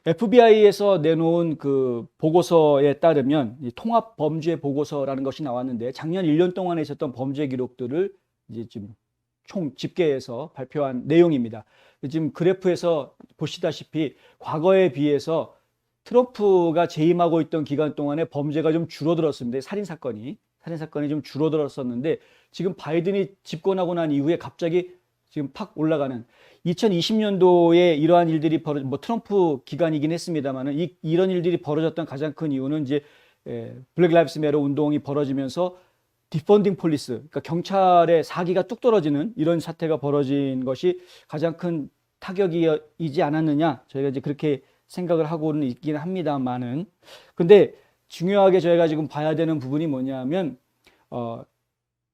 FBI에서 내놓은 그 보고서에 따르면 이 통합 범죄 보고서라는 것이 나왔는데 작년 1년 동안에 있었던 범죄 기록들을 이제 지금 총 집계해서 발표한 내용입니다. 지금 그래프에서 보시다시피 과거에 비해서 트럼프가 재임하고 있던 기간 동안에 범죄가 좀 줄어들었습니다. 살인 사건이 좀 줄어들었었는데 지금 바이든이 집권하고 난 이후에 갑자기 지금 팍 올라가는 2020년도에 이러한 일들이 뭐 트럼프 기간이긴 했습니다만은 이런 일들이 벌어졌던 가장 큰 이유는 이제 블랙 라이브스 매터 운동이 벌어지면서 디펀딩 폴리스, 그러니까 경찰의 사기가 뚝 떨어지는 이런 사태가 벌어진 것이 가장 큰 타격이지 않았느냐, 저희가 이제 그렇게 생각을 하고는 있긴 합니다만은, 근데 중요하게 저희가 지금 봐야 되는 부분이 뭐냐면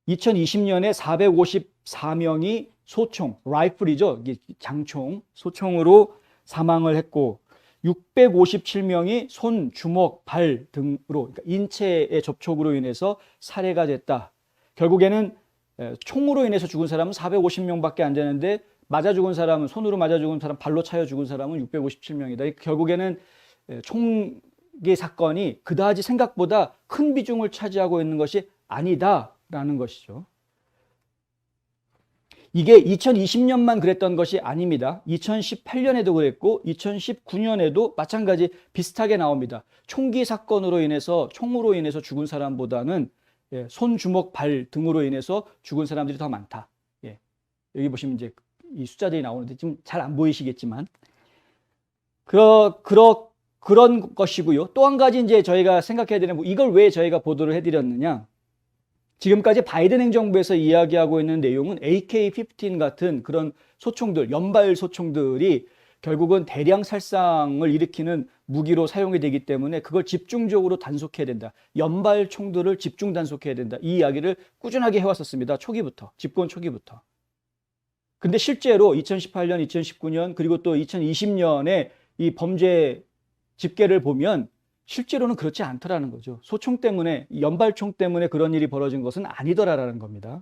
2020년에 454명이 소총, 라이플이죠, 장총, 소총으로 사망을 했고 657명이 손, 주먹, 발 등으로, 그러니까 인체의 접촉으로 인해서 살해가 됐다. 결국에는 총으로 인해서 죽은 사람은 450명밖에 안 되는데 맞아 죽은 사람은, 손으로 맞아 죽은 사람, 발로 차여 죽은 사람은 657명이다. 결국에는 총기 사건이 그다지 생각보다 큰 비중을 차지하고 있는 것이 아니다라는 것이죠. 이게 2020년만 그랬던 것이 아닙니다. 2018년에도 그랬고 2019년에도 마찬가지 비슷하게 나옵니다. 총기 사건으로 인해서, 총으로 인해서 죽은 사람보다는 손, 주먹, 발 등으로 인해서 죽은 사람들이 더 많다. 여기 보시면 이제 이 숫자들이 나오는데 좀 잘 안 보이시겠지만 그런 것이고요. 또 한 가지 이제 저희가 생각해야 되는, 이걸 왜 저희가 보도를 해드렸느냐? 지금까지 바이든 행정부에서 이야기하고 있는 내용은 AK-15 같은 그런 소총들, 연발 소총들이 결국은 대량 살상을 일으키는 무기로 사용이 되기 때문에 그걸 집중적으로 단속해야 된다. 연발 총들을 집중 단속해야 된다. 이 이야기를 꾸준하게 해왔었습니다. 초기부터, 집권 초기부터. 근데 실제로 2018년, 2019년, 그리고 또 2020년에 이 범죄 집계를 보면 실제로는 그렇지 않더라는 거죠. 소총 때문에, 연발총 때문에 그런 일이 벌어진 것은 아니더라라는 겁니다.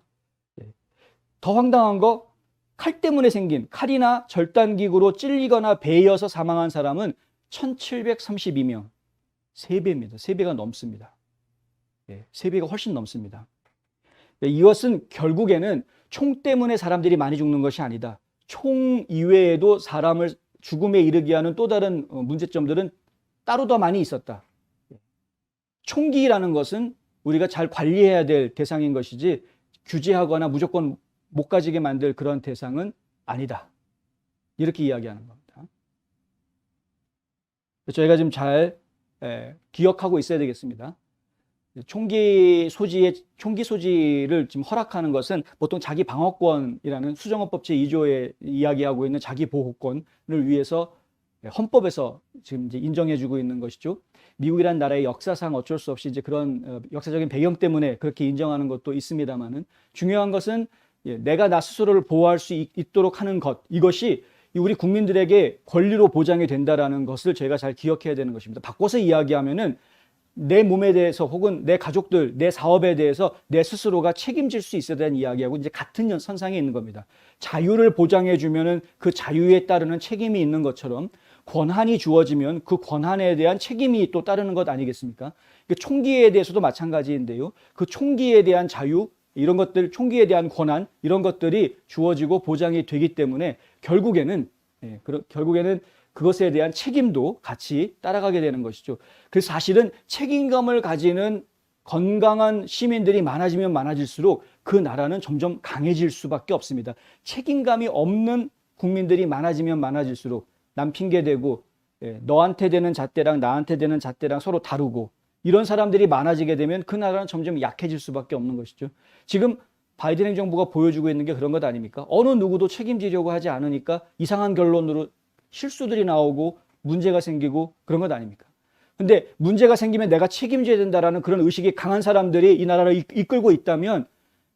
더 황당한 거, 칼 때문에 생긴, 칼이나 절단기구로 찔리거나 베여서 사망한 사람은 1732명. 3배입니다. 3배가 넘습니다. 3배가 훨씬 넘습니다. 이것은 결국에는 총 때문에 사람들이 많이 죽는 것이 아니다. 총 이외에도 사람을 죽음에 이르게 하는 또 다른 문제점들은 따로 더 많이 있었다. 총기라는 것은 우리가 잘 관리해야 될 대상인 것이지 규제하거나 무조건 못 가지게 만들 그런 대상은 아니다. 이렇게 이야기하는 겁니다. 저희가 좀 잘 기억하고 있어야 되겠습니다. 총기 소지를 지금 허락하는 것은 보통 자기 방어권이라는 수정헌법 제2조에 이야기하고 있는 자기 보호권을 위해서 헌법에서 지금 이제 인정해주고 있는 것이죠. 미국이라는 나라의 역사상 어쩔 수 없이 이제 그런 역사적인 배경 때문에 그렇게 인정하는 것도 있습니다만은, 중요한 것은 내가 나 스스로를 보호할 수 있도록 하는 것, 이것이 우리 국민들에게 권리로 보장이 된다라는 것을 저희가 잘 기억해야 되는 것입니다. 바꿔서 이야기하면은 내 몸에 대해서 혹은 내 가족들, 내 사업에 대해서 내 스스로가 책임질 수 있어야 되는 이야기하고 이제 같은 선상에 있는 겁니다. 자유를 보장해 주면은 그 자유에 따르는 책임이 있는 것처럼 권한이 주어지면 그 권한에 대한 책임이 또 따르는 것 아니겠습니까? 총기에 대해서도 마찬가지인데요. 그 총기에 대한 자유, 이런 것들, 총기에 대한 권한, 이런 것들이 주어지고 보장이 되기 때문에 결국에는 그것에 대한 책임도 같이 따라가게 되는 것이죠. 그래서 사실은 책임감을 가지는 건강한 시민들이 많아지면 많아질수록 그 나라는 점점 강해질 수밖에 없습니다. 책임감이 없는 국민들이 많아지면 많아질수록 남 핑계대고 너한테 되는 잣대랑 나한테 되는 잣대랑 서로 다르고 이런 사람들이 많아지게 되면 그 나라는 점점 약해질 수밖에 없는 것이죠. 지금 바이든 행정부가 보여주고 있는 게 그런 것 아닙니까? 어느 누구도 책임지려고 하지 않으니까 이상한 결론으로 실수들이 나오고 문제가 생기고 그런 것 아닙니까? 근데 문제가 생기면 내가 책임져야 된다라는 그런 의식이 강한 사람들이 이 나라를 이끌고 있다면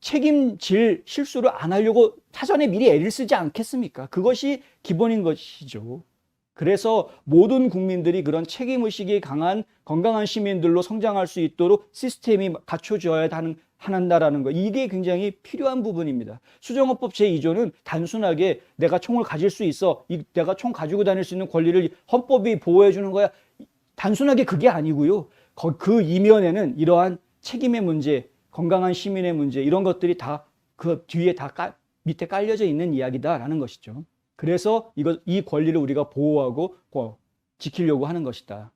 책임질 실수를 안 하려고 사전에 미리 애를 쓰지 않겠습니까? 그것이 기본인 것이죠. 그래서 모든 국민들이 그런 책임의식이 강한 건강한 시민들로 성장할 수 있도록 시스템이 갖춰져야 한다라는 거. 이게 굉장히 필요한 부분입니다. 수정헌법 제2조는 단순하게 내가 총을 가질 수 있어. 내가 총 가지고 다닐 수 있는 권리를 헌법이 보호해 주는 거야. 단순하게 그게 아니고요. 그 이면에는 이러한 책임의 문제, 건강한 시민의 문제 이런 것들이 다 그 뒤에 밑에 깔려져 있는 이야기다라는 것이죠. 그래서 이 권리를 우리가 보호하고 지키려고 하는 것이다.